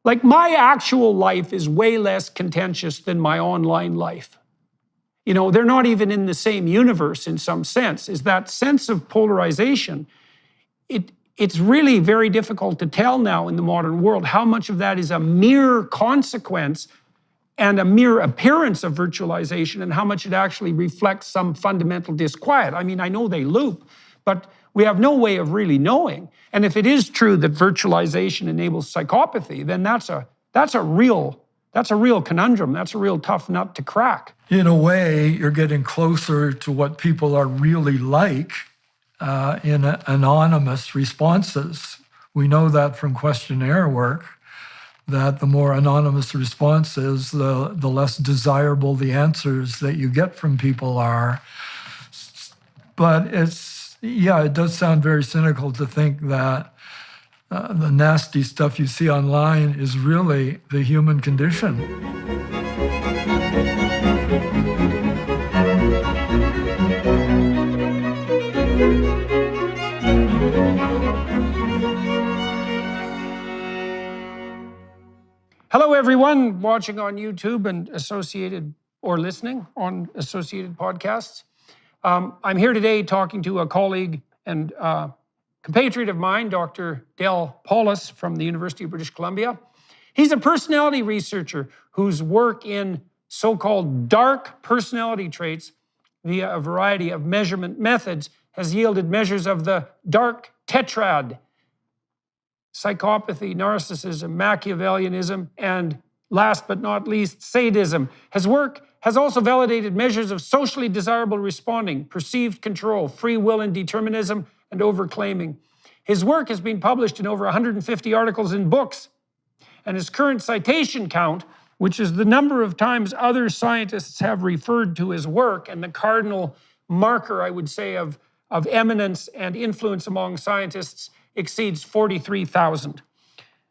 Like, my actual life is way less contentious than my online life. You know, they're not even in the same universe in some sense. Is that sense of polarization, it's really very difficult to tell now in the modern world how much of that is a mere consequence and a mere appearance of virtualization and how much it actually reflects some fundamental disquiet. I mean, I know they loop, but we have no way of really knowing. And if it is true that virtualization enables psychopathy, then that's a real conundrum. That's a real tough nut to crack. In a way, you're getting closer to what people are really like in anonymous responses. We know that from questionnaire work, that the more anonymous responses, the less desirable the answers that you get from people are. But it does sound very cynical to think that the nasty stuff you see online is really the human condition. Hello, everyone watching on YouTube and associated or listening on associated podcasts. I'm here today talking to a colleague and compatriot of mine, Dr. Dale Paulus from the University of British Columbia. He's a personality researcher whose work in so-called dark personality traits via a variety of measurement methods has yielded measures of the dark tetrad: psychopathy, narcissism, Machiavellianism, and last but not least, sadism. His work has also validated measures of socially desirable responding, perceived control, free will and determinism, and overclaiming. His work has been published in over 150 articles in books, and his current citation count, which is the number of times other scientists have referred to his work, and the cardinal marker, I would say, of eminence and influence among scientists, exceeds 43,000.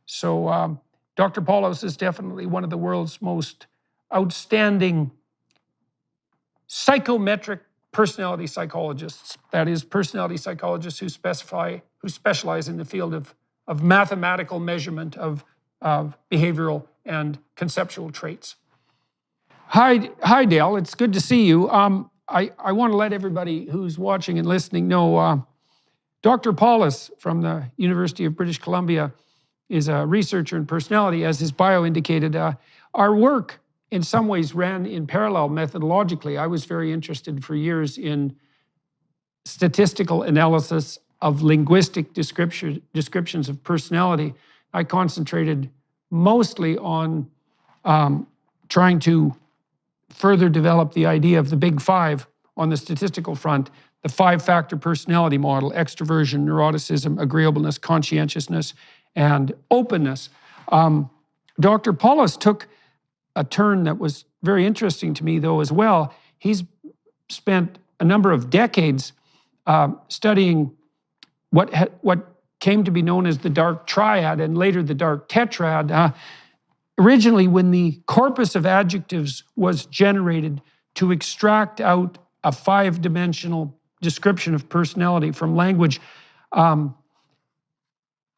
So Dr. Paulus is definitely one of the world's most outstanding psychometric personality psychologists. That is, personality psychologists who specialize in the field of mathematical measurement of behavioral and conceptual traits. Hi, Dale. It's good to see you. I want to let everybody who's watching and listening know Dr. Paulus from the University of British Columbia is a researcher in personality, as his bio indicated. Our work in some ways ran in parallel methodologically. I was very interested for years in statistical analysis of linguistic descriptions of personality. I concentrated mostly on trying to further develop the idea of the big five on the statistical front: the five-factor personality model: extroversion, neuroticism, agreeableness, conscientiousness, and openness. Dr. Paulus took a turn that was very interesting to me, though, as well. He's spent a number of decades studying what came to be known as the dark triad and later the dark tetrad. Originally, when the corpus of adjectives was generated to extract out a five-dimensional description of personality from language,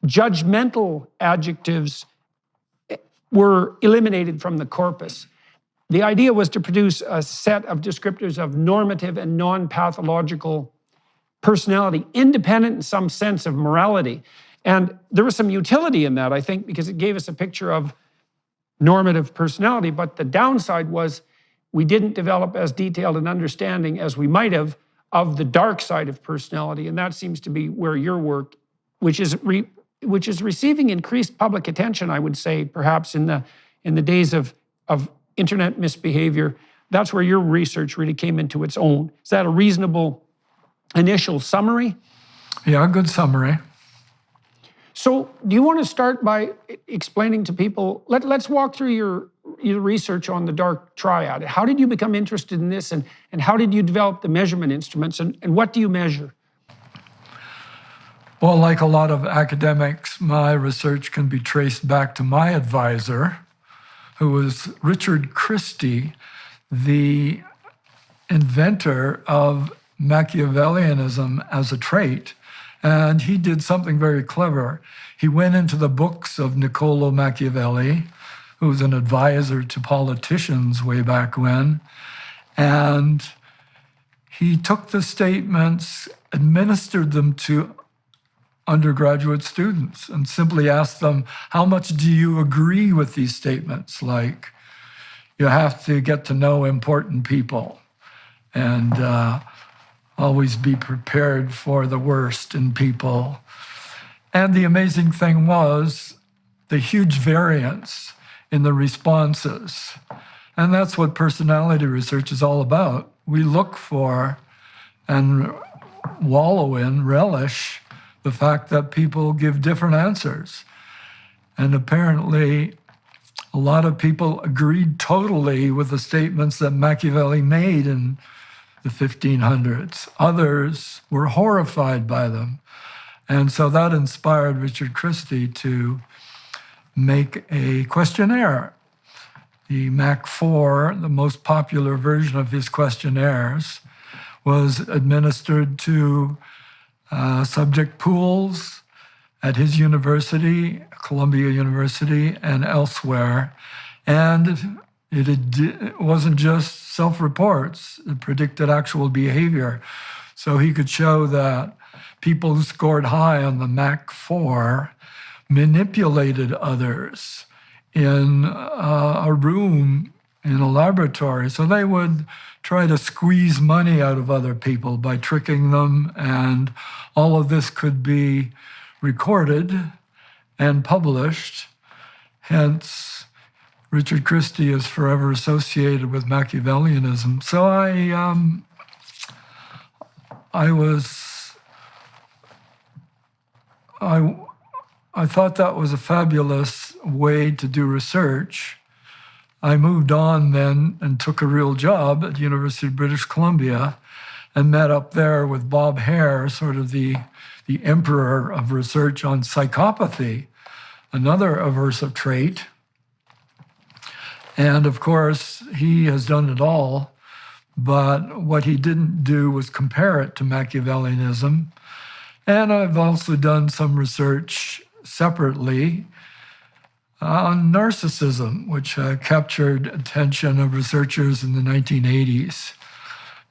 judgmental adjectives were eliminated from the corpus. The idea was to produce a set of descriptors of normative and non-pathological personality, independent in some sense of morality. And there was some utility in that, I think, because it gave us a picture of normative personality. But the downside was we didn't develop as detailed an understanding as we might have of the dark side of personality. And that seems to be where your work, which is receiving increased public attention, I would say, perhaps in the days of internet misbehavior, that's where your research really came into its own. Is that a reasonable initial summary? Yeah, good summary. So do you want to start by explaining to people, let's walk through your research on the dark triad. How did you become interested in this, and how did you develop the measurement instruments, and what do you measure? Well, like a lot of academics, my research can be traced back to my advisor, who was Richard Christie, the inventor of Machiavellianism as a trait. And he did something very clever. He went into the books of Niccolo Machiavelli, who was an advisor to politicians way back when, and he took the statements, administered them to undergraduate students, and simply asked them, how much do you agree with these statements? Like, you have to get to know important people and always be prepared for the worst in people. And the amazing thing was the huge variance in the responses. And that's what personality research is all about. We look for and wallow in, relish the fact that people give different answers. And apparently, a lot of people agreed totally with the statements that Machiavelli made in the 1500s. Others were horrified by them. And so that inspired Richard Christie to make a questionnaire. The Mach 4, the most popular version of his questionnaires, was administered to subject pools at his university, Columbia University, and elsewhere. And it wasn't just self-reports, it predicted actual behavior. So he could show that people who scored high on the Mach 4 manipulated others in a room, in a laboratory. So they would try to squeeze money out of other people by tricking them, and all of this could be recorded and published. Hence, Richard Christie is forever associated with Machiavellianism. So I thought that was a fabulous way to do research. I moved on then and took a real job at the University of British Columbia and met up there with Bob Hare, sort of the emperor of research on psychopathy, another aversive trait. And of course, he has done it all, but what he didn't do was compare it to Machiavellianism. And I've also done some research separately on narcissism, which captured attention of researchers in the 1980s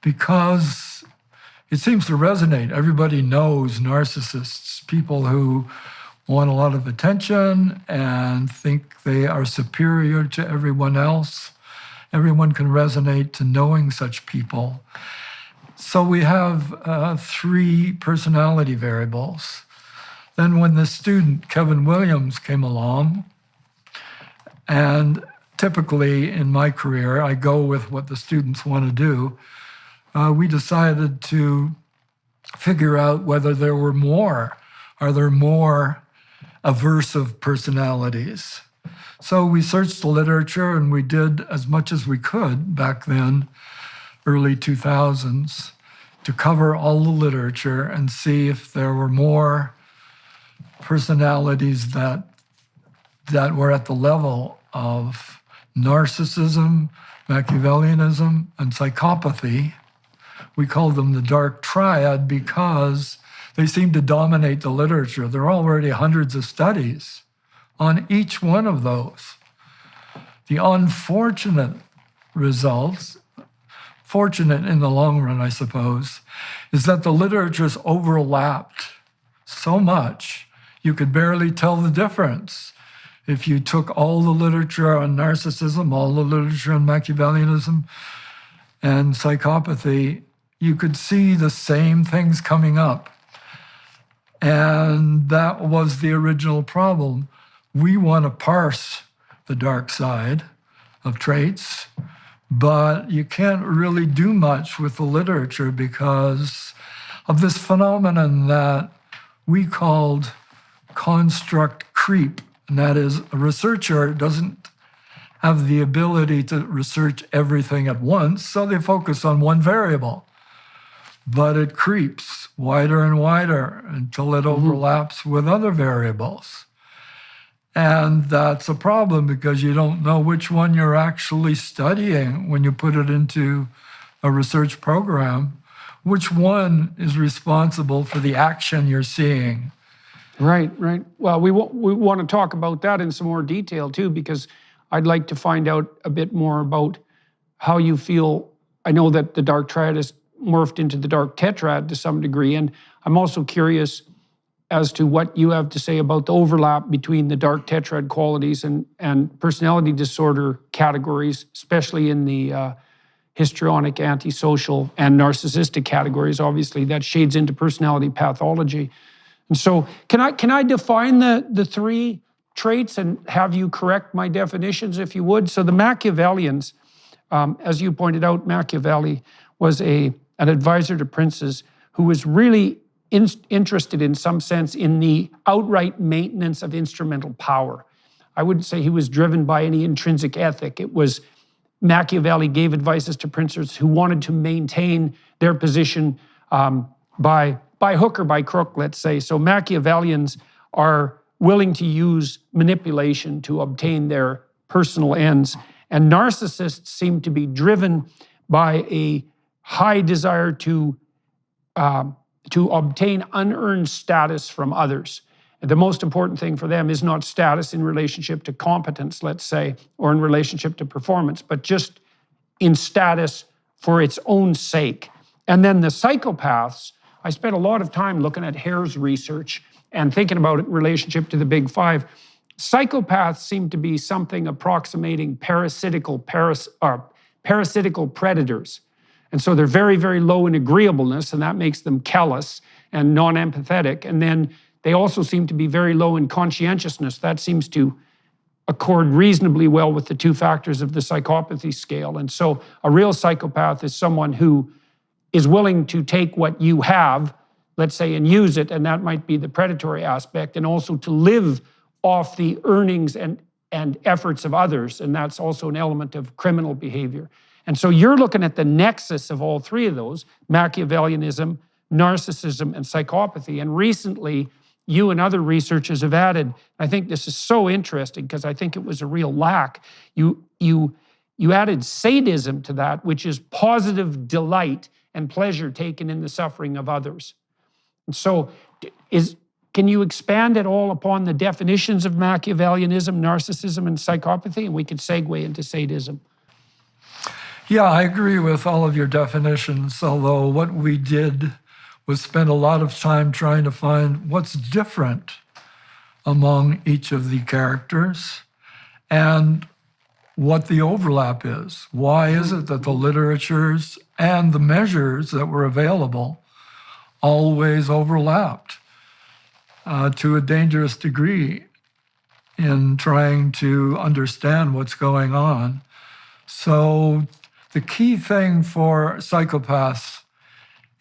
because it seems to resonate. Everybody knows narcissists, people who want a lot of attention and think they are superior to everyone else. Everyone can resonate to knowing such people. So we have 3 personality variables. Then when the student, Kevin Williams, came along, and typically in my career, I go with what the students want to do, we decided to figure out whether there were more. Are there more aversive personalities? So we searched the literature, and we did as much as we could back then, early 2000s, to cover all the literature and see if there were more personalities that were at the level of narcissism, Machiavellianism, and psychopathy. We called them the dark triad because they seem to dominate the literature. There are already hundreds of studies on each one of those. The unfortunate results, fortunate in the long run, I suppose, is that the literature's overlapped so much you could barely tell the difference. If you took all the literature on narcissism, all the literature on Machiavellianism and psychopathy, you could see the same things coming up. And that was the original problem. We want to parse the dark side of traits, but you can't really do much with the literature because of this phenomenon that we called construct creep. And that is, a researcher doesn't have the ability to research everything at once, so they focus on one variable. But it creeps wider and wider until it overlaps with other variables. And that's a problem because you don't know which one you're actually studying when you put it into a research program. which one is responsible for the action you're seeing? Right. Well, we want to talk about that in some more detail too, because I'd like to find out a bit more about how you feel. I know that the dark triad has morphed into the dark tetrad to some degree, and I'm also curious as to what you have to say about the overlap between the dark tetrad qualities and personality disorder categories, especially in the histrionic, antisocial, and narcissistic categories. Obviously, that shades into personality pathology. And so can I define the three traits and have you correct my definitions, if you would? So the Machiavellians, as you pointed out, Machiavelli was an advisor to princes who was really interested in some sense in the outright maintenance of instrumental power. I wouldn't say he was driven by any intrinsic ethic. It was Machiavelli gave advices to princes who wanted to maintain their position by hook or by crook, let's say. So Machiavellians are willing to use manipulation to obtain their personal ends. And narcissists seem to be driven by a high desire to obtain unearned status from others. And the most important thing for them is not status in relationship to competence, let's say, or in relationship to performance, but just in status for its own sake. And then the psychopaths, I spent a lot of time looking at Hare's research and thinking about it in relationship to the big five. Psychopaths seem to be something approximating parasitical predators. And so they're very, very low in agreeableness, and that makes them callous and non-empathetic. And then they also seem to be very low in conscientiousness. That seems to accord reasonably well with the two factors of the psychopathy scale. And so a real psychopath is someone who is willing to take what you have, let's say, and use it, and that might be the predatory aspect, and also to live off the earnings and efforts of others, and that's also an element of criminal behavior. And so you're looking at the nexus of all three of those, Machiavellianism, narcissism, and psychopathy. And recently, you and other researchers have added, I think this is so interesting because I think it was a real lack, you added sadism to that, which is positive delight and pleasure taken in the suffering of others. And so can you expand at all upon the definitions of Machiavellianism, narcissism, and psychopathy? And we could segue into sadism. Yeah, I agree with all of your definitions, although what we did was spend a lot of time trying to find what's different among each of the characters and what the overlap is. Why is it that the literatures and the measures that were available always overlapped to a dangerous degree in trying to understand what's going on? So the key thing for psychopaths,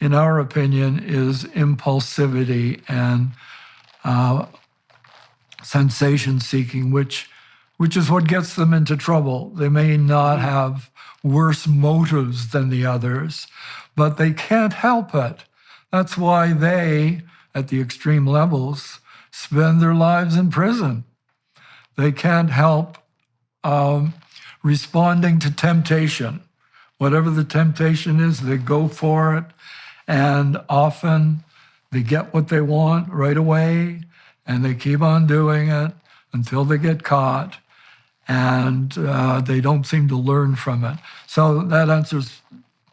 in our opinion, is impulsivity and sensation seeking, which is what gets them into trouble. They may not have worse motives than the others, but they can't help it. That's why they, at the extreme levels, spend their lives in prison. They can't help responding to temptation. Whatever the temptation is, they go for it, and often they get what they want right away, and they keep on doing it until they get caught, and they don't seem to learn from it. So that answers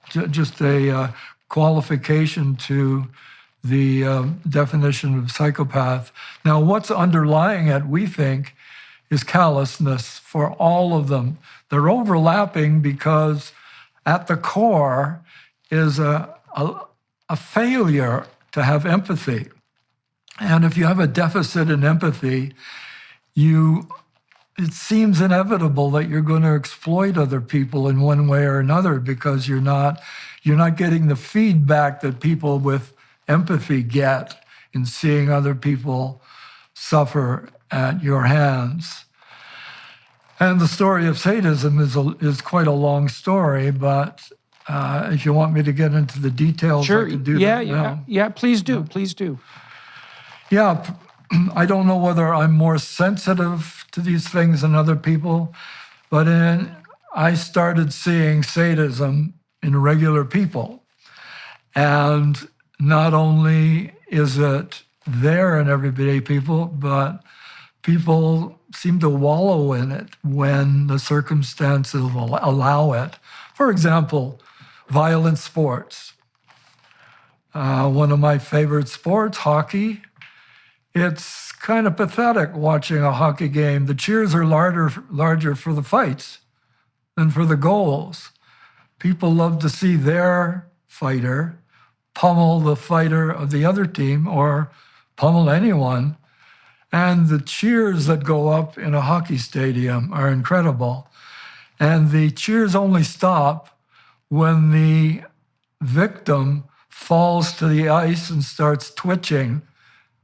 just a qualification to the definition of psychopath. Now, what's underlying it, we think, is callousness for all of them. They're overlapping because at the core is a failure to have empathy. And if you have a deficit in empathy, it seems inevitable that you're going to exploit other people in one way or another because you're not getting the feedback that people with empathy get in seeing other people suffer at your hands. And the story of sadism is quite a long story, but if you want me to get into the details, sure. I can do that now. Yeah, please do, please do. Yeah, I don't know whether I'm more sensitive to these things than other people, but I started seeing sadism in regular people. And not only is it there in everyday people, but people seem to wallow in it when the circumstances will allow it. For example, violent sports. One of my favorite sports, hockey. It's kind of pathetic watching a hockey game. The cheers are larger for the fights than for the goals. People love to see their fighter pummel the fighter of the other team or pummel anyone. And the cheers that go up in a hockey stadium are incredible. And the cheers only stop when the victim falls to the ice and starts twitching.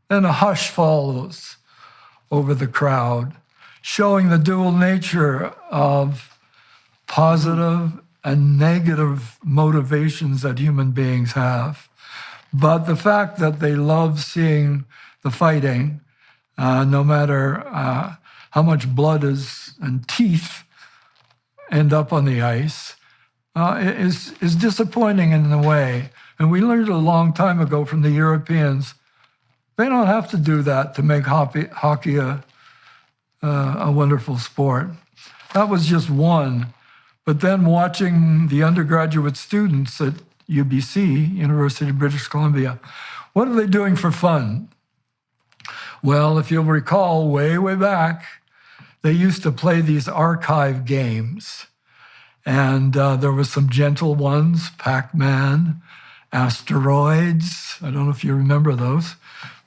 Then a hush follows over the crowd, showing the dual nature of positive and negative motivations that human beings have. But the fact that they love seeing the fighting, no matter how much blood and teeth end up on the ice, is disappointing in a way. And we learned a long time ago from the Europeans, they don't have to do that to make hockey a wonderful sport. That was just one. But then watching the undergraduate students at UBC, University of British Columbia, what are they doing for fun? Well, if you'll recall, way back, they used to play these archive games. And there were some gentle ones, Pac-Man, Asteroids. I don't know if you remember those.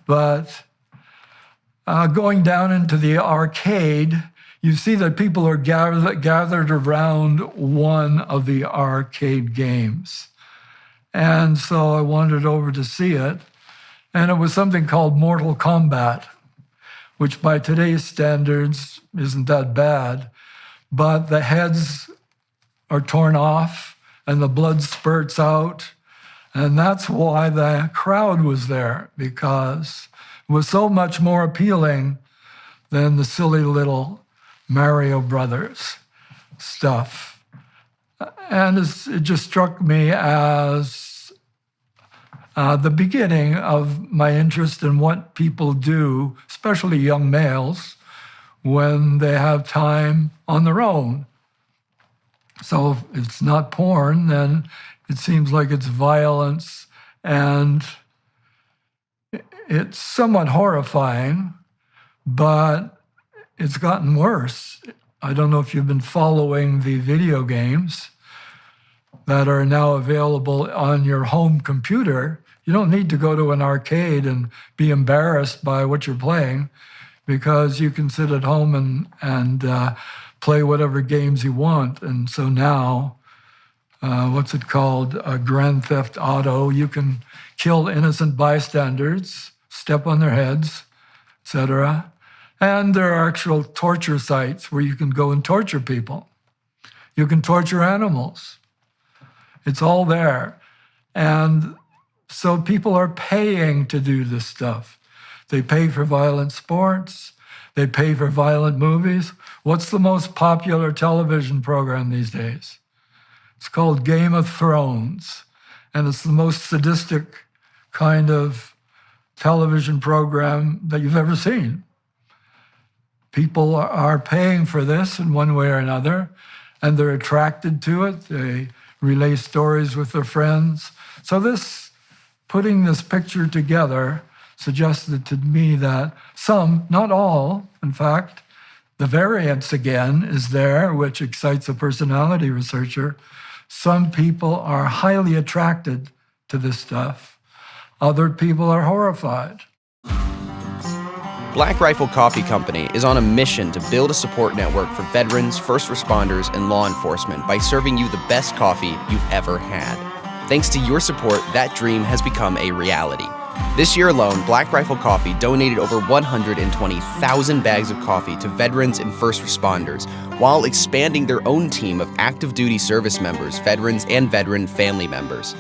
But going down into the arcade, you see that people are gathered around one of the arcade games. And so I wandered over to see it. And it was something called Mortal Kombat, which by today's standards isn't that bad. But the heads are torn off and the blood spurts out. And that's why the crowd was there, because it was so much more appealing than the silly little Mario Brothers stuff. And it just struck me as the beginning of my interest in what people do, especially young males, when they have time on their own. So if it's not porn, then it seems like it's violence, and it's somewhat horrifying, but it's gotten worse. I don't know if you've been following the video games that are now available on your home computer. You don't need to go to an arcade and be embarrassed by what you're playing, because you can sit at home and play whatever games you want. And so now, what's it called? Grand Theft Auto. You can kill innocent bystanders, step on their heads, etc. And there are actual torture sites where you can go and torture people. You can torture animals. It's all there. And so people are paying to do this stuff. They pay for violent sports. They pay for violent movies. What's the most popular television program these days? It's called Game of Thrones, and it's the most sadistic kind of television program that you've ever seen. People are paying for this in one way or another, and they're attracted to it. They relay stories with their friends. So putting this picture together suggested to me that some, not all, in fact, the variance again is there, which excites a personality researcher. Some people are highly attracted to this stuff. Other people are horrified. Black Rifle Coffee Company is on a mission to build a support network for veterans, first responders, and law enforcement by serving you the best coffee you've ever had. Thanks to your support, that dream has become a reality. This year alone, Black Rifle Coffee donated over 120,000 bags of coffee to veterans and first responders, while expanding their own team of active duty service members, veterans, and veteran family members.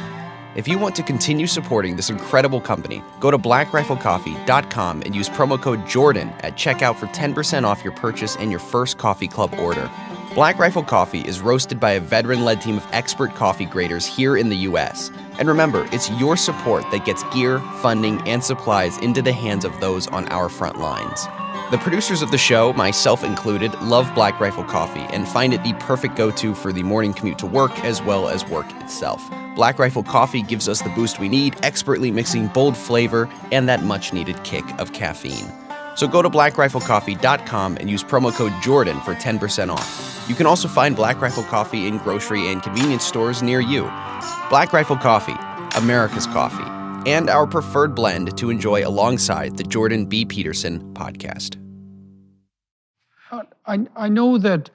If you want to continue supporting this incredible company, go to blackriflecoffee.com and use promo code Jordan at checkout for 10% off your purchase and your first coffee club order. Black Rifle Coffee is roasted by a veteran-led team of expert coffee graders here in the U.S. And remember, it's your support that gets gear, funding, and supplies into the hands of those on our front lines. The producers of the show, myself included, love Black Rifle Coffee and find it the perfect go-to for the morning commute to work as well as work itself. Black Rifle Coffee gives us the boost we need, expertly mixing bold flavor and that much-needed kick of caffeine. So go to blackriflecoffee.com and use promo code Jordan for 10% off. You can also find Black Rifle Coffee in grocery and convenience stores near you. Black Rifle Coffee, America's coffee, and our preferred blend to enjoy alongside the Jordan B. Peterson podcast. I know that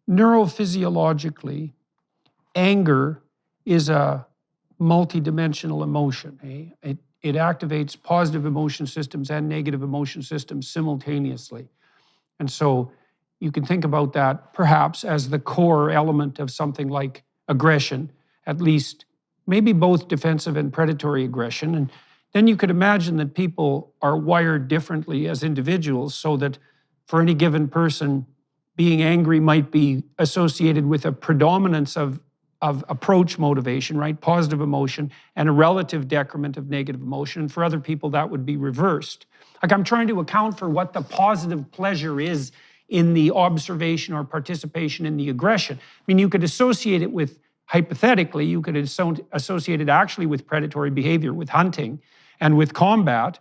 neurophysiologically, anger is a multidimensional emotion. It activates positive emotion systems and negative emotion systems simultaneously. And so you can think about that perhaps as the core element of something like aggression, at least maybe both defensive and predatory aggression. And then you could imagine that people are wired differently as individuals, so that for any given person, being angry might be associated with a predominance of approach motivation, right? Positive emotion, and a relative decrement of negative emotion. And for other people, that would be reversed. Like, I'm trying to account for what the positive pleasure is in the observation or participation in the aggression. I mean, you could associate it with, hypothetically, you could associate it actually with predatory behavior, with hunting and with combat,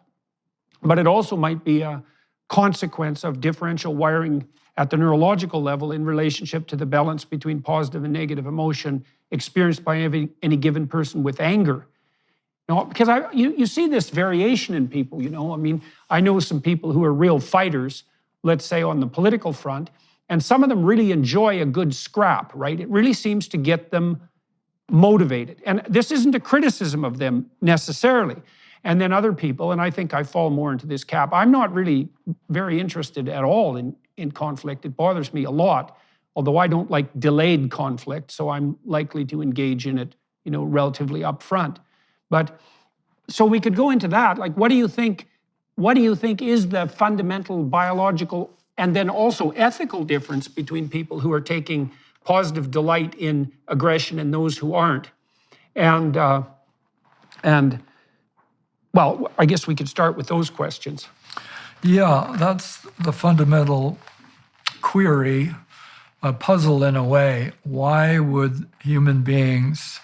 but it also might be a consequence of differential wiring at the neurological level in relationship to the balance between positive and negative emotion experienced by any given person with anger. Because you see this variation in people, I mean, I know some people who are real fighters, let's say on the political front, and some of them really enjoy a good scrap, right? It really seems to get them motivated. And this isn't a criticism of them necessarily. And then other people, and I think I fall more into this camp, I'm not really very interested at all in conflict. It bothers me a lot, although I don't like delayed conflict, so I'm likely to engage in it, relatively upfront. But so we could go into that. Like, what do you think is the fundamental biological and then also ethical difference between people who are taking positive delight in aggression and those who aren't? And well, I guess we could start with those questions. Yeah, that's the fundamental query, a puzzle in a way. Why would human beings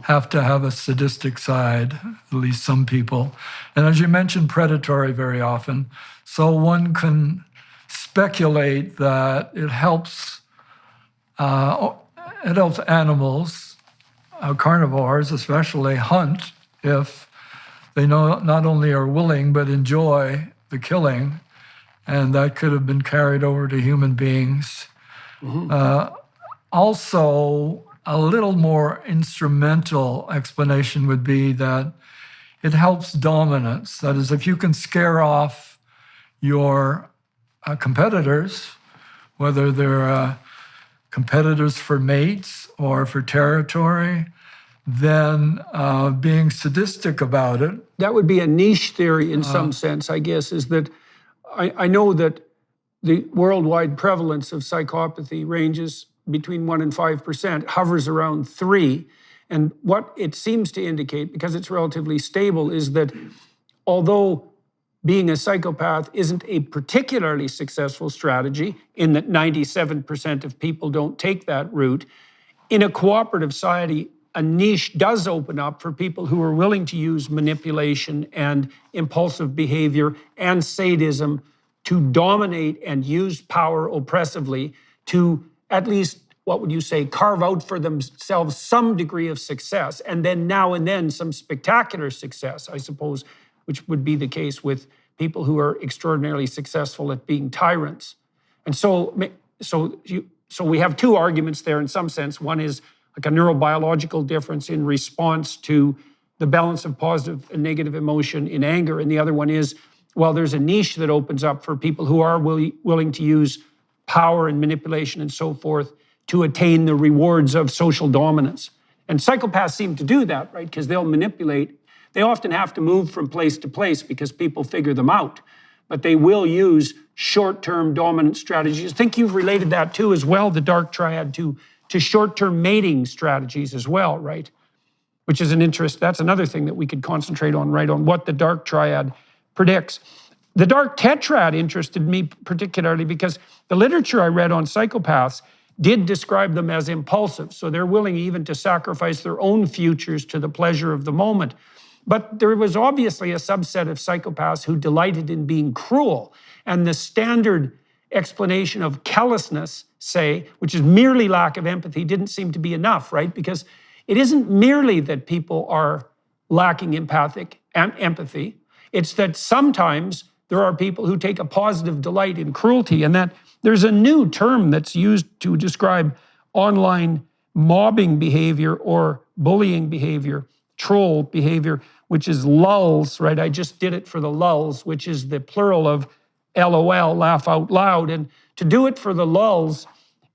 have to have a sadistic side, at least some people? And as you mentioned, predatory very often. So one can speculate that it helps animals, carnivores especially, hunt if they not only are willing but enjoy the killing, and that could have been carried over to human beings. Mm-hmm. Also, a little more instrumental explanation would be that it helps dominance. That is, if you can scare off your competitors, whether they're competitors for mates or for territory, then being sadistic about it. That would be a niche theory in some sense, I guess, is that I know that the worldwide prevalence of psychopathy ranges between 1% and 5%, hovers around 3%. And what it seems to indicate, because it's relatively stable, is that although being a psychopath isn't a particularly successful strategy, in that 97% of people don't take that route, in a cooperative society, a niche does open up for people who are willing to use manipulation and impulsive behavior and sadism to dominate and use power oppressively to at least, what would you say, carve out for themselves some degree of success, and then now and then some spectacular success, I suppose, which would be the case with people who are extraordinarily successful at being tyrants. And so we have two arguments there in some sense. One is like a neurobiological difference in response to the balance of positive and negative emotion in anger. And the other one is, well, there's a niche that opens up for people who are willing to use power and manipulation and so forth to attain the rewards of social dominance. And psychopaths seem to do that, right? Because they'll manipulate. They often have to move from place to place because people figure them out. But they will use short-term dominant strategies. I think you've related that too as well, the dark triad, to short-term mating strategies as well, right? which is that's another thing that we could concentrate on, right, on what the dark triad predicts. The dark tetrad interested me particularly because the literature I read on psychopaths did describe them as impulsive. So they're willing even to sacrifice their own futures to the pleasure of the moment. But there was obviously a subset of psychopaths who delighted in being cruel. And the standard explanation of callousness, say, which is merely lack of empathy, didn't seem to be enough, right? Because it isn't merely that people are lacking empathy. It's that sometimes there are people who take a positive delight in cruelty, and that there's a new term that's used to describe online mobbing behavior or bullying behavior, troll behavior, which is lulls, right? I just did it for the lulls, which is the plural of LOL, laugh out loud. And to do it for the lulls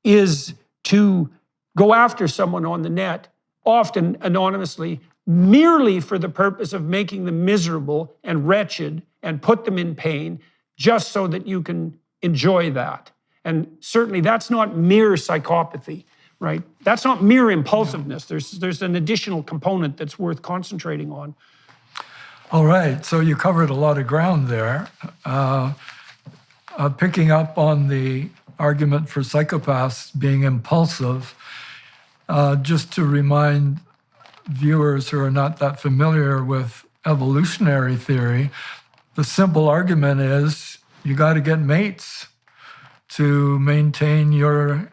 is to go after someone on the net, often anonymously, merely for the purpose of making them miserable and wretched and put them in pain, just so that you can enjoy that. And certainly that's not mere psychopathy, right? That's not mere impulsiveness. There's an additional component that's worth concentrating on. All right, so you covered a lot of ground there. Picking up on the argument for psychopaths being impulsive, just to remind viewers who are not that familiar with evolutionary theory, the simple argument is you got to get mates to maintain your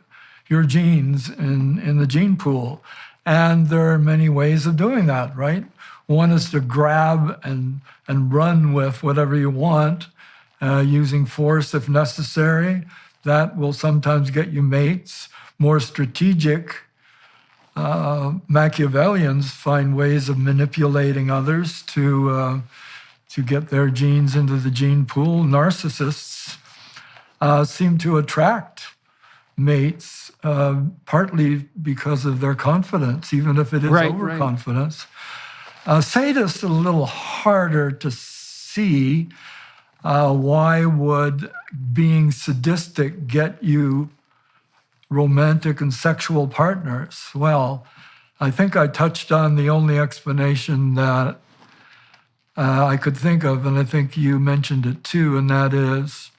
genes in the gene pool. And there are many ways of doing that, right? One is to grab and run with whatever you want, using force if necessary. That will sometimes get you mates. More strategic Machiavellians find ways of manipulating others to get their genes into the gene pool. Narcissists seem to attract mates, partly because of their confidence, even if it is overconfidence. Sadists are a little harder to see. Why would being sadistic get you romantic and sexual partners? Well, I think I touched on the only explanation that I could think of, and I think you mentioned it too, and that is,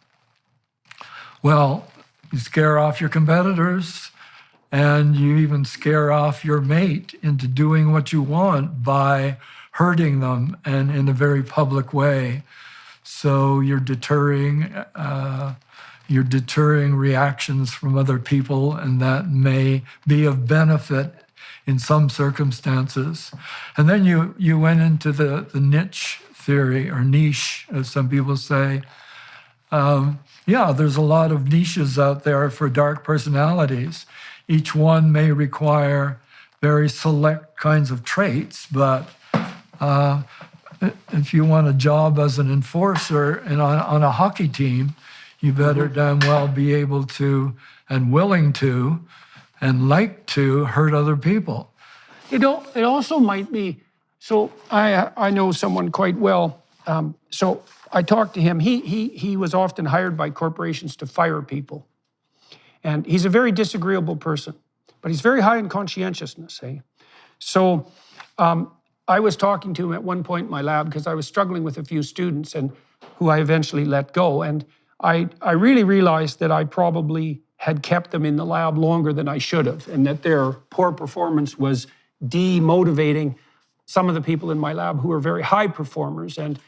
well, you scare off your competitors, and you even scare off your mate into doing what you want by hurting them, and in a very public way. So you're deterring reactions from other people, and that may be of benefit in some circumstances. And then you went into the niche theory, or niche, as some people say. Yeah, there's a lot of niches out there for dark personalities. Each one may require very select kinds of traits, but if you want a job as an enforcer and on a hockey team, you better damn well be able to and willing to and like to hurt other people. It also might be, so I know someone quite well, so I talked to him. He was often hired by corporations to fire people. And he's a very disagreeable person, but he's very high in conscientiousness, eh? So I was talking to him at one point in my lab because I was struggling with a few students and who I eventually let go. And I really realized that I probably had kept them in the lab longer than I should have, and that their poor performance was demotivating some of the people in my lab who are very high performers and,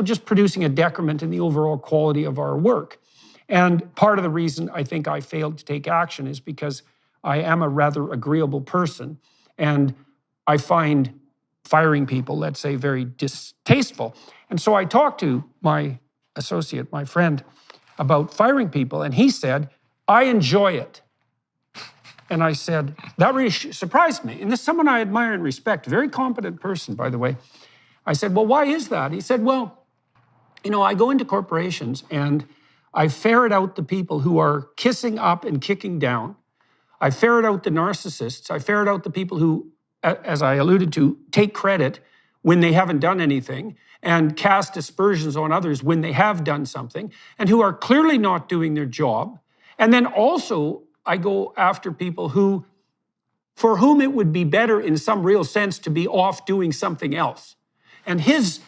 just producing a decrement in the overall quality of our work. And part of the reason I think I failed to take action is because I am a rather agreeable person, and I find firing people, let's say, very distasteful. And so I talked to my associate, my friend, about firing people, and he said, I enjoy it. And I said, that really surprised me. And this is someone I admire and respect, very competent person, by the way. I said, well, why is that? He said, well, I go into corporations and I ferret out the people who are kissing up and kicking down. I ferret out the narcissists. I ferret out the people who, as I alluded to, take credit when they haven't done anything and cast aspersions on others when they have done something, and who are clearly not doing their job. And then also, I go after people who for whom it would be better in some real sense to be off doing something else. And his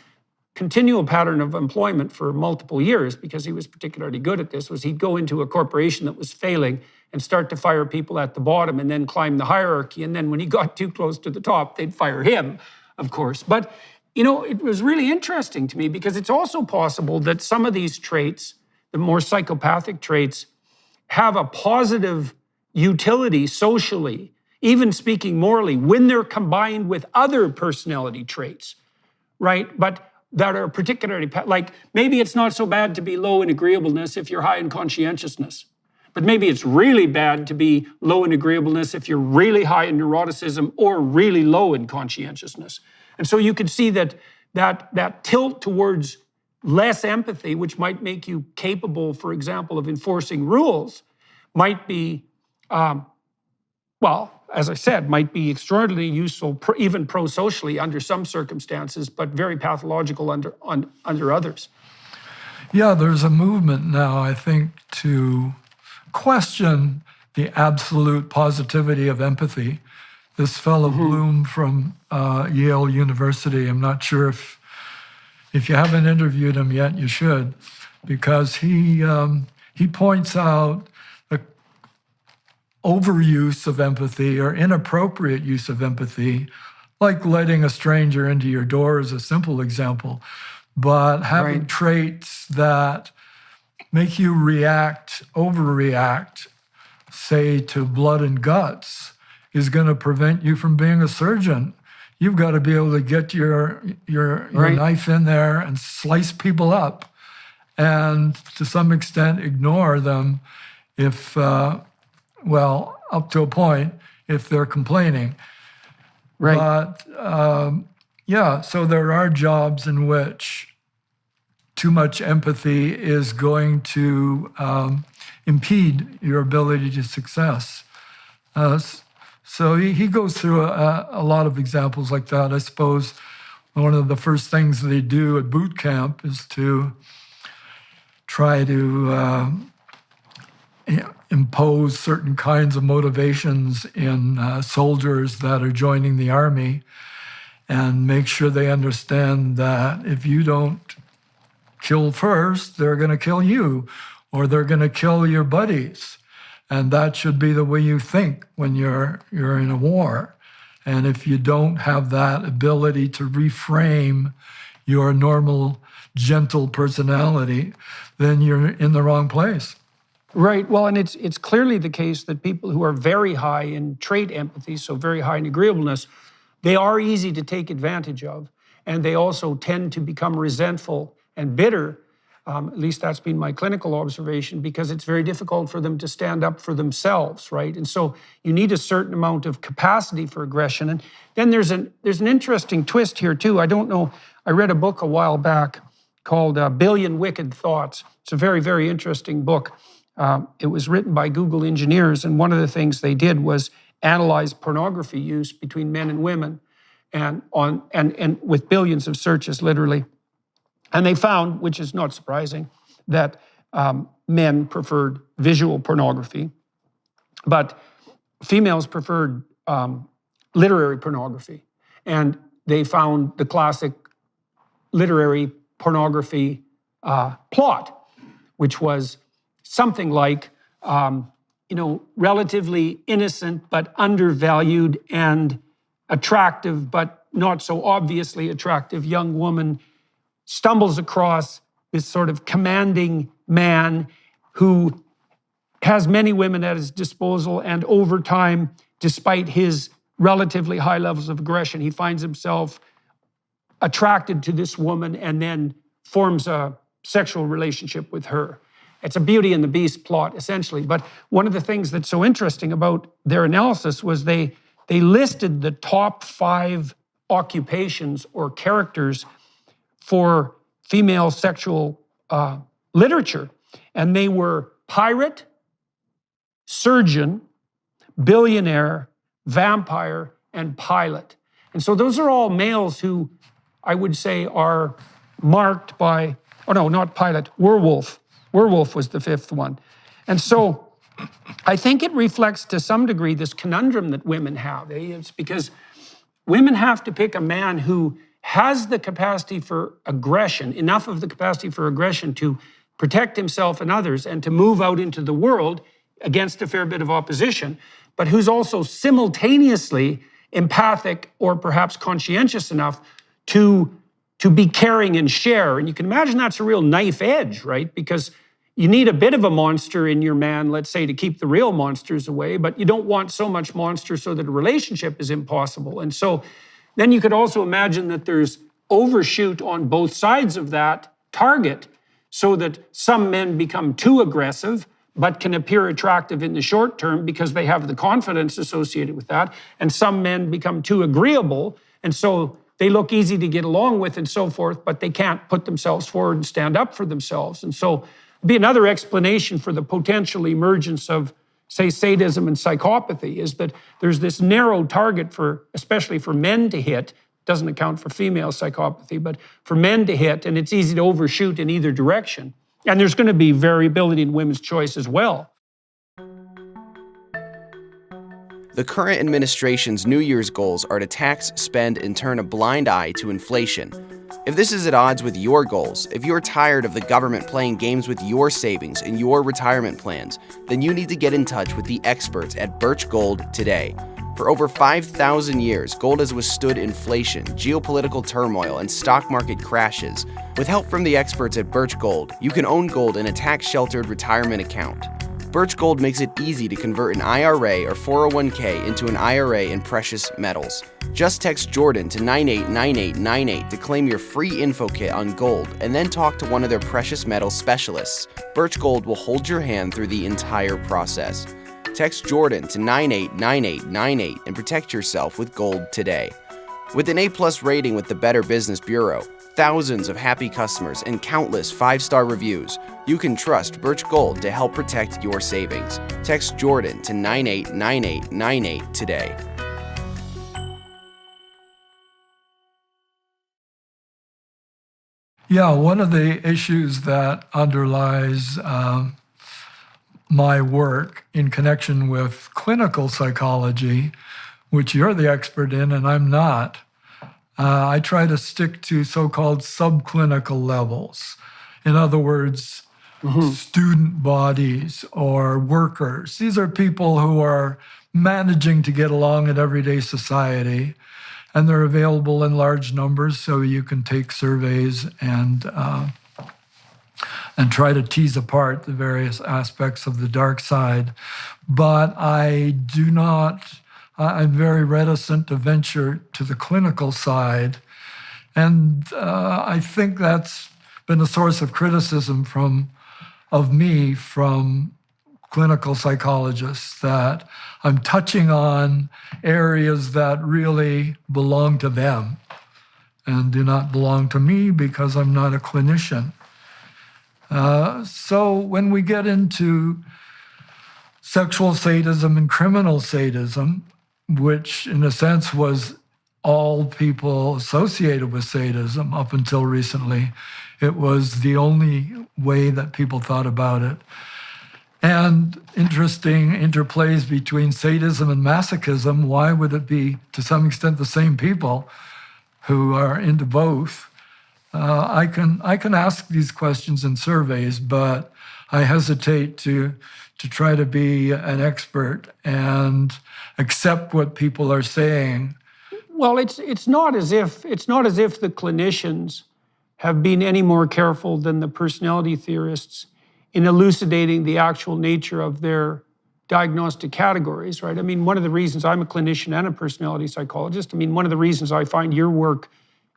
continual pattern of employment for multiple years, because he was particularly good at this, was he'd go into a corporation that was failing and start to fire people at the bottom and then climb the hierarchy. And then when he got too close to the top, they'd fire him, of course. But, you know, it was really interesting to me because it's also possible that some of these traits, the more psychopathic traits, have a positive utility socially, even speaking morally, when they're combined with other personality traits, right? But that are particularly, like maybe it's not so bad to be low in agreeableness if you're high in conscientiousness. But maybe it's really bad to be low in agreeableness if you're really high in neuroticism or really low in conscientiousness. And so you could see that tilt towards less empathy, which might make you capable, for example, of enforcing rules, might be, well, as I said, might be extraordinarily useful, even pro-socially under some circumstances, but very pathological under others. Yeah, there's a movement now, I think, to question the absolute positivity of empathy. This fellow Bloom from Yale University, I'm not sure if you haven't interviewed him yet, you should, because he points out the overuse of empathy or inappropriate use of empathy, like letting a stranger into your door is a simple example, but having traits that make you overreact, say, to blood and guts, is going to prevent you from being a surgeon. You've got to be able to get your knife in there and slice people up, and to some extent ignore them if, well, up to a point, if they're complaining. Right. But yeah, so there are jobs in which too much empathy is going to impede your ability to success. So he goes through a lot of examples like that. I suppose one of the first things they do at boot camp is to try to impose certain kinds of motivations in soldiers that are joining the army and make sure they understand that if you don't kill first, they're going to kill you, or they're going to kill your buddies. And that should be the way you think when you're in a war. And if you don't have that ability to reframe your normal, gentle personality, then you're in the wrong place. Right. Well, and it's clearly the case that people who are very high in trait empathy, so very high in agreeableness, they are easy to take advantage of. And they also tend to become resentful and bitter. At least that's been my clinical observation, because it's very difficult for them to stand up for themselves, right? And so you need a certain amount of capacity for aggression. And then there's an interesting twist here too. I don't know, I read a book a while back called Billion Wicked Thoughts. It's a very, very interesting book. It was written by Google engineers, and one of the things they did was analyze pornography use between men and women, and with billions of searches, literally. And they found, which is not surprising, that men preferred visual pornography, but females preferred literary pornography. And they found the classic literary pornography plot, which was something like, relatively innocent but undervalued and attractive, but not so obviously attractive young woman stumbles across this sort of commanding man who has many women at his disposal, and over time, despite his relatively high levels of aggression, he finds himself attracted to this woman and then forms a sexual relationship with her. It's a Beauty and the Beast plot, essentially. But one of the things that's so interesting about their analysis was they listed the top 5 occupations or characters for female sexual literature. And they were pirate, surgeon, billionaire, vampire, and pilot. And so those are all males who I would say are marked by, oh no, not pilot, werewolf. Werewolf was the 5th one. And so I think it reflects to some degree this conundrum that women have. It's because women have to pick a man who has the capacity for aggression, enough of the capacity for aggression to protect himself and others and to move out into the world against a fair bit of opposition, but who's also simultaneously empathic or perhaps conscientious enough to be caring and share. And you can imagine that's a real knife edge, right? Because you need a bit of a monster in your man, let's say, to keep the real monsters away, but you don't want so much monster so that a relationship is impossible. And so then you could also imagine that there's overshoot on both sides of that target so that some men become too aggressive but can appear attractive in the short term because they have the confidence associated with that. And some men become too agreeable, and so they look easy to get along with and so forth, but they can't put themselves forward and stand up for themselves. And so it'd be another explanation for the potential emergence of, say, sadism and psychopathy, is that there's this narrow target for, especially for men to hit, doesn't account for female psychopathy, but for men to hit, and it's easy to overshoot in either direction. And there's going to be variability in women's choice as well. The current administration's New Year's goals are to tax, spend, and turn a blind eye to inflation. If this is at odds with your goals, if you're tired of the government playing games with your savings and your retirement plans, then you need to get in touch with the experts at Birch Gold today. For over 5,000 years, gold has withstood inflation, geopolitical turmoil, and stock market crashes. With help from the experts at Birch Gold, you can own gold in a tax-sheltered retirement account. Birch Gold makes it easy to convert an IRA or 401k into an IRA in precious metals. Just text Jordan to 989898 to claim your free info kit on gold and then talk to one of their precious metals specialists. Birch Gold will hold your hand through the entire process. Text Jordan to 989898 and protect yourself with gold today. With an A+ rating with the Better Business Bureau, thousands of happy customers, and countless 5-star reviews, you can trust Birch Gold to help protect your savings. Text Jordan to 989898 today. Yeah, one of the issues that underlies my work in connection with clinical psychology, which you're the expert in and I'm not, I try to stick to so-called subclinical levels. In other words, student bodies or workers. These are people who are managing to get along in everyday society, and they're available in large numbers, so you can take surveys and try to tease apart the various aspects of the dark side. But I'm very reticent to venture to the clinical side. And I think that's been a source of criticism of me from clinical psychologists, that I'm touching on areas that really belong to them and do not belong to me because I'm not a clinician. So when we get into sexual sadism and criminal sadism, which in a sense was all people associated with sadism up until recently, it was the only way that people thought about it. And interesting interplays between sadism and masochism. Why would it be, to some extent, the same people who are into both? I can ask these questions in surveys, but I hesitate to try to be an expert and accept what people are saying. Well, it's not as if the clinicians have been any more careful than the personality theorists in elucidating the actual nature of their diagnostic categories, right? I mean, one of the reasons I'm a clinician and a personality psychologist, one of the reasons I find your work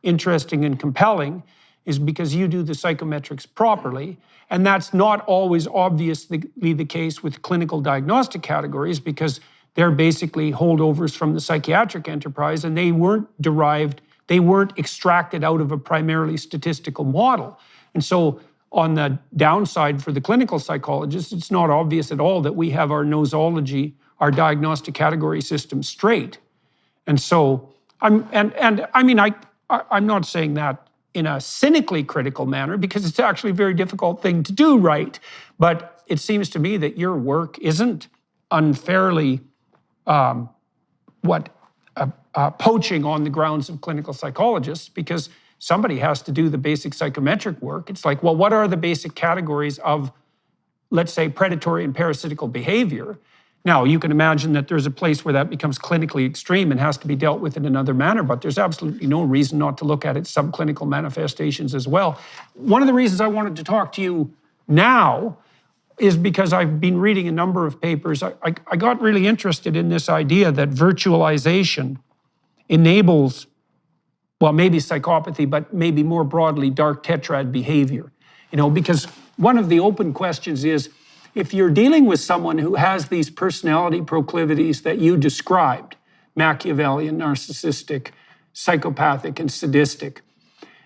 interesting and compelling is because you do the psychometrics properly. And that's not always obviously the case with clinical diagnostic categories, because they're basically holdovers from the psychiatric enterprise, and they weren't extracted out of a primarily statistical model. And so on the downside for the clinical psychologist, it's not obvious at all that we have our nosology, our diagnostic category system straight. And so I'm not saying that in a cynically critical manner, because it's actually a very difficult thing to do right. But it seems to me that your work isn't unfairly poaching on the grounds of clinical psychologists, because somebody has to do the basic psychometric work. It's like, well, what are the basic categories of, let's say, predatory and parasitical behavior? Now, you can imagine that there's a place where that becomes clinically extreme and has to be dealt with in another manner, but there's absolutely no reason not to look at its subclinical manifestations as well. One of the reasons I wanted to talk to you now is because I've been reading a number of papers. I got really interested in this idea that virtualization enables, well, maybe psychopathy, but maybe more broadly, dark tetrad behavior. Because one of the open questions is, if you're dealing with someone who has these personality proclivities that you described, Machiavellian, narcissistic, psychopathic, and sadistic,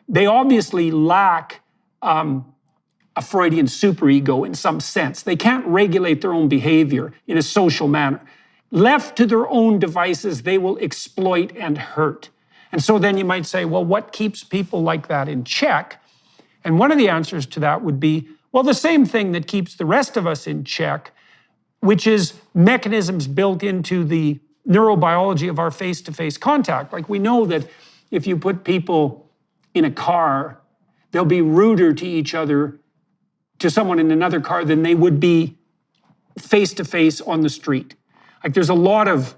they obviously lack a Freudian superego in some sense. They can't regulate their own behavior in a social manner. Left to their own devices, they will exploit and hurt. And so then you might say, well, what keeps people like that in check? And one of the answers to that would be, well, the same thing that keeps the rest of us in check, which is mechanisms built into the neurobiology of our face-to-face contact. Like, we know that if you put people in a car, they'll be ruder to each other, to someone in another car, than they would be face-to-face on the street. Like, there's a lot of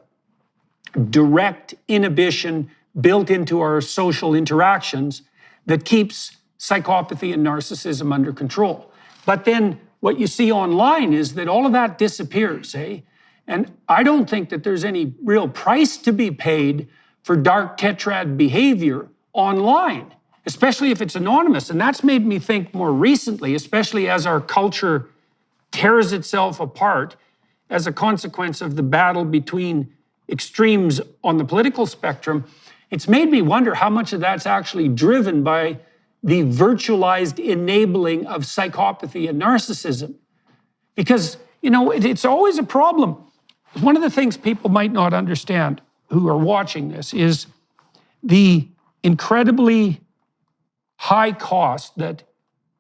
direct inhibition built into our social interactions that keeps psychopathy and narcissism under control. But then what you see online is that all of that disappears, eh? And I don't think that there's any real price to be paid for dark tetrad behavior online, especially if it's anonymous. And that's made me think more recently, especially as our culture tears itself apart as a consequence of the battle between extremes on the political spectrum. It's made me wonder how much of that's actually driven by the virtualized enabling of psychopathy and narcissism. Because, it's always a problem. One of the things people might not understand who are watching this is the incredibly high cost that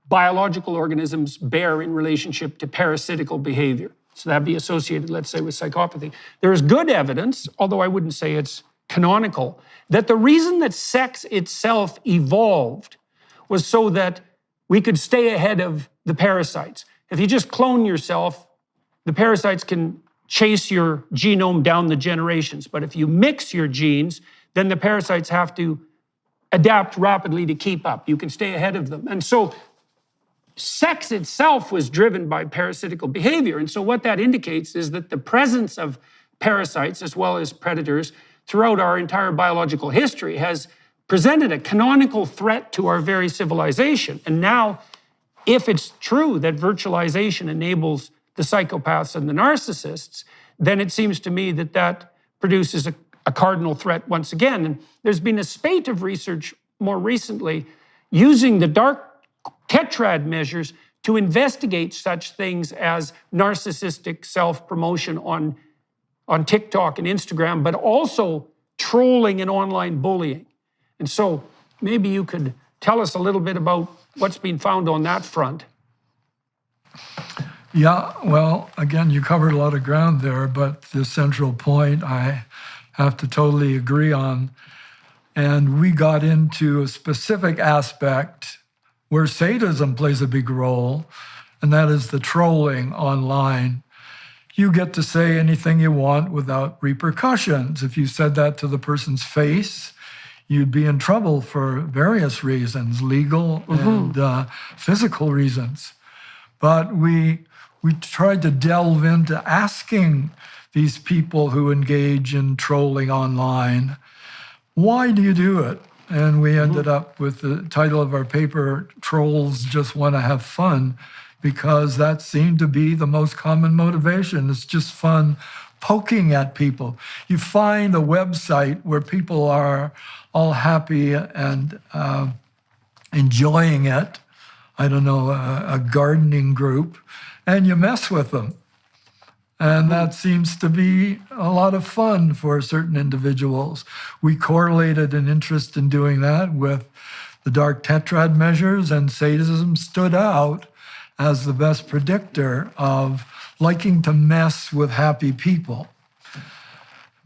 biological organisms bear in relationship to parasitical behavior. So that'd be associated, let's say, with psychopathy. There is good evidence, although I wouldn't say it's canonical, that the reason that sex itself evolved was so that we could stay ahead of the parasites. If you just clone yourself, the parasites can chase your genome down the generations. But if you mix your genes, then the parasites have to adapt rapidly to keep up. You can stay ahead of them. And so sex itself was driven by parasitical behavior. And so what that indicates is that the presence of parasites as well as predators throughout our entire biological history has presented a canonical threat to our very civilization. And now, if it's true that virtualization enables the psychopaths and the narcissists, then it seems to me that that produces a cardinal threat once again. And there's been a spate of research more recently using the dark tetrad measures to investigate such things as narcissistic self-promotion on TikTok and Instagram, but also trolling and online bullying. And so maybe you could tell us a little bit about what's been found on that front. Yeah, well, again, you covered a lot of ground there, but the central point I have to totally agree on. And we got into a specific aspect where sadism plays a big role, and that is the trolling online. You get to say anything you want without repercussions. If you said that to the person's face, you'd be in trouble for various reasons, legal and physical reasons. But we tried to delve into asking these people who engage in trolling online, why do you do it? And we ended up with the title of our paper, Trolls Just Want to Have Fun, because that seemed to be the most common motivation. It's just fun poking at people. You find a website where people are all happy and enjoying it, I don't know, a gardening group, and you mess with them. And that seems to be a lot of fun for certain individuals. We correlated an interest in doing that with the dark tetrad measures, and sadism stood out as the best predictor of liking to mess with happy people.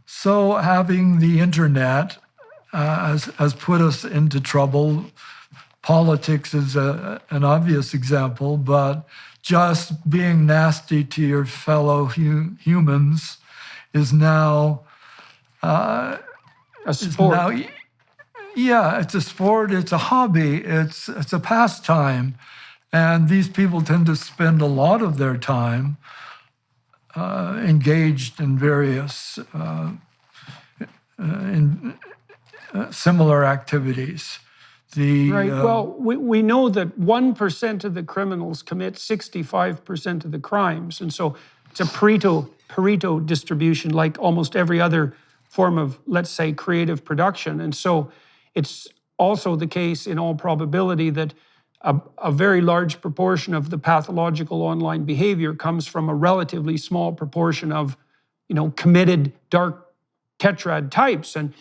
So having the internet has put us into trouble. Politics is an obvious example, but just being nasty to your fellow humans is now a sport. It's a sport, it's a hobby, it's a pastime. And these people tend to spend a lot of their time engaged in various similar activities. Right. Well, we know that 1% of the criminals commit 65% of the crimes. And so it's a Pareto distribution, like almost every other form of, let's say, creative production. And so it's also the case in all probability that a very large proportion of the pathological online behavior comes from a relatively small proportion of, committed dark tetrad types. And